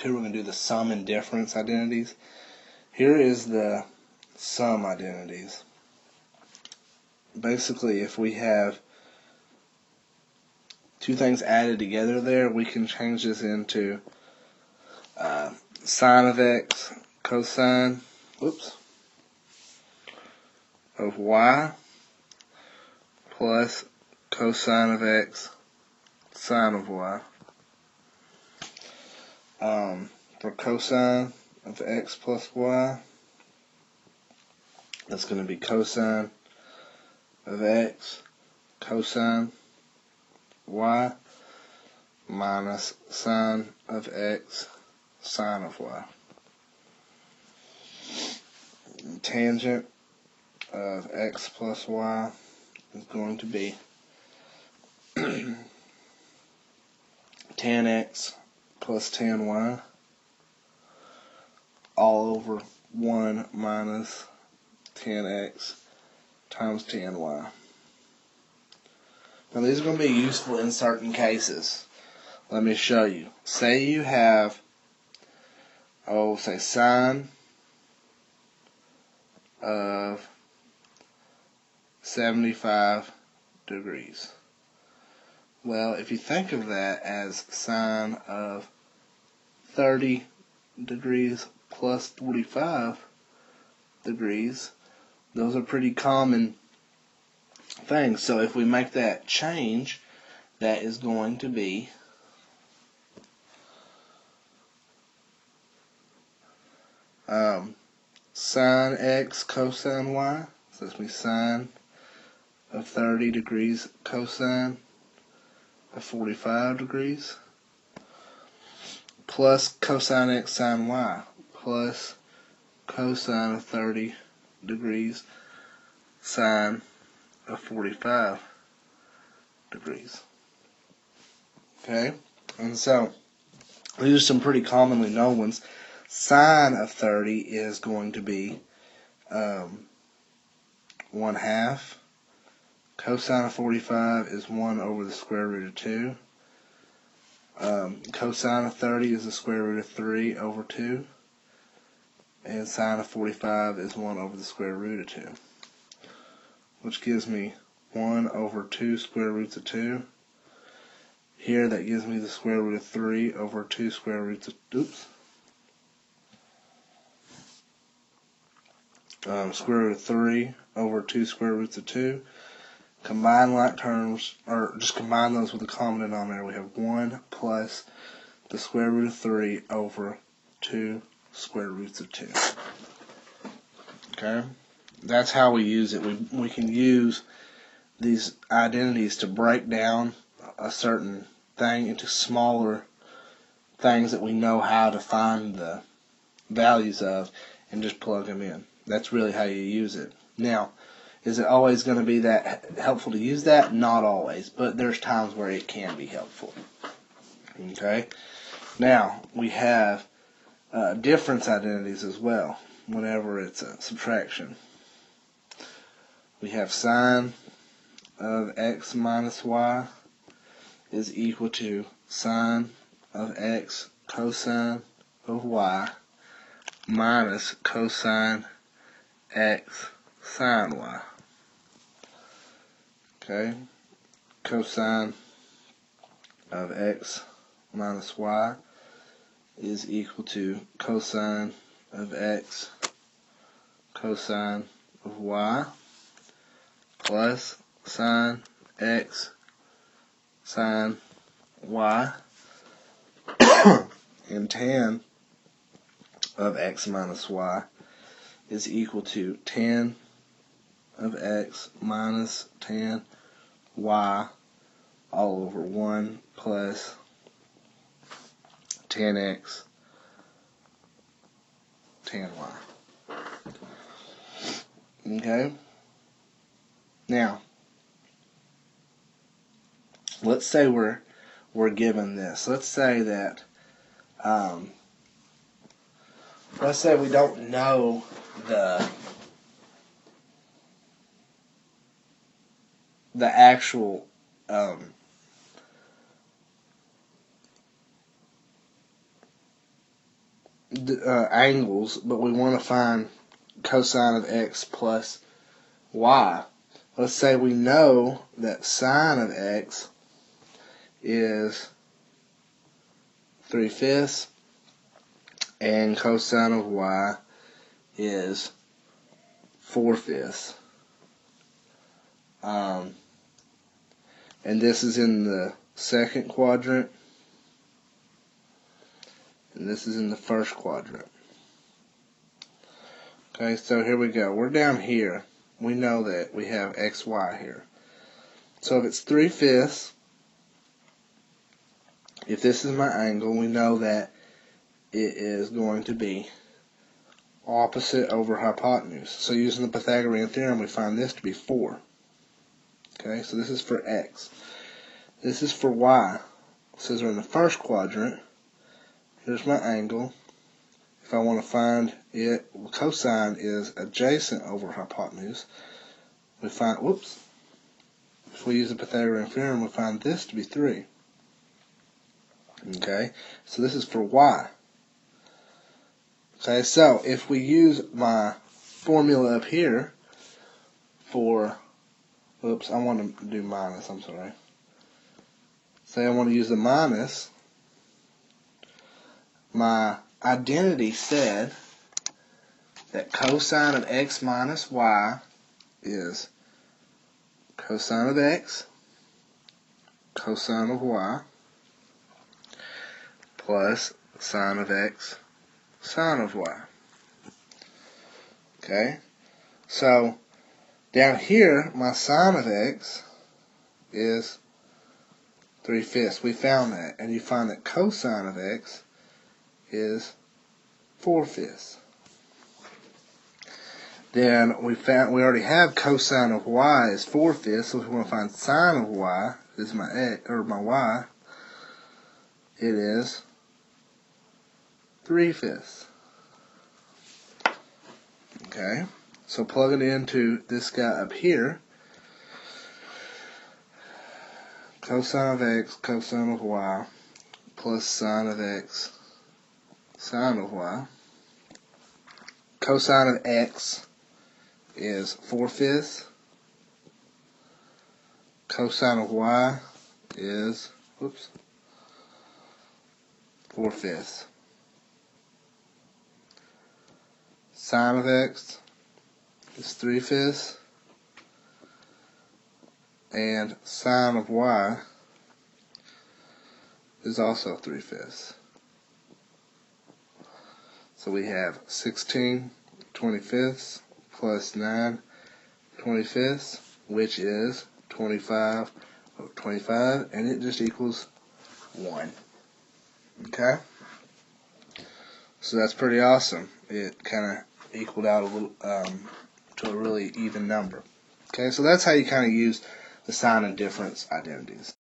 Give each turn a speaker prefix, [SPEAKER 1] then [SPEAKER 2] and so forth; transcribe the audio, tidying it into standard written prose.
[SPEAKER 1] 2, we're going to do the sum and difference identities. Here is the sum identities. Basically, if we have two things added together there, we can change this into sine of x cosine of y plus cosine of x sine of y. For cosine of x plus y, that's going to be cosine of x cosine y minus sine of x sine of y. Tangent of x plus y is going to be tan x plus tan y all over 1 minus tan x times tan y. Now these are going to be useful in certain cases. Let me show you. Say you have, say sine of 75 degrees. Well, if you think of that as sine of 30 degrees plus 45 degrees, those are pretty common things. So if we make that change, that is going to be sine x cosine y. So that's going to be sine of 30 degrees cosine of 45 degrees plus cosine x sine y plus cosine of 30 degrees sine of 45 degrees. Okay? And so, these are some pretty commonly known ones. Sine of 30 is going to be 1/2. Cosine of 45 is 1 over the square root of 2. Cosine of 30 is the square root of 3 over 2. And sine of 45 is 1 over the square root of 2. Which gives me 1 over 2 square roots of 2. Here that gives me the square root of 3 over 2 square roots of, square root of 3 over 2 square roots of 2. Combine like terms, or just combine those with the common denominator. We have 1 plus the square root of 3 over 2 square roots of 2. Okay? That's how we use it. We can use these identities to break down a certain thing into smaller things that we know how to find the values of and just plug them in. That's really how you use it. Now, is it always going to be that helpful to use that? Not always, but there's times where it can be helpful. Okay? Now, we have difference identities as well, whenever it's a subtraction. We have sine of x minus y is equal to sine of x cosine of y minus cosine x sine y. Okay, cosine of x minus y is equal to cosine of x cosine of y plus sine x sine y and tan of x minus y is equal to tan of x minus tan y all over 1 plus tan x tan y. Okay? Now, let's say we're given this. Let's say that let's say we don't know the actual angles, but we want to find cosine of x plus y. Let's say we know that sine of x is 3/5 and cosine of y is 4/5. And this is in the second quadrant, and this is in the first quadrant. Okay, so here we go. We're down here. We know that we have xy here. So if it's 3/5, if this is my angle, we know that it is going to be opposite over hypotenuse. So using the Pythagorean theorem, we find this to be 4. Okay, so this is for x. This is for y. Since we're in the first quadrant, here's my angle. If I want to find it, cosine is adjacent over hypotenuse. We find, whoops, if we use the Pythagorean theorem, we find this to be 3. Okay, so this is for y. Okay, so if we use my formula up here for, oops, I want to do minus, I'm sorry. Say I want to use the minus, my identity said that cosine of x minus y is cosine of x, cosine of y, plus sine of x, sine of y. Okay, so down here, my sine of x is 3/5. We found that, and you find that cosine of x is 4/5. Then we already have cosine of y is 4/5, so if we want to find sine of y, this is my x or my y, it is 3/5. Okay, so plug it into this guy up here. Cosine of x, cosine of y, plus sine of x, sine of y. Cosine of x is 4/5. Cosine of y is, whoops, 4/5. Sine of x is 3/5. And sine of y is also 3/5. So we have 16/25 plus 9/25, which is 25/25, and it just equals 1. Okay? So that's pretty awesome. It kind of equaled out a little to a really even number. Okay, so that's how you kind of use the sign and difference identities.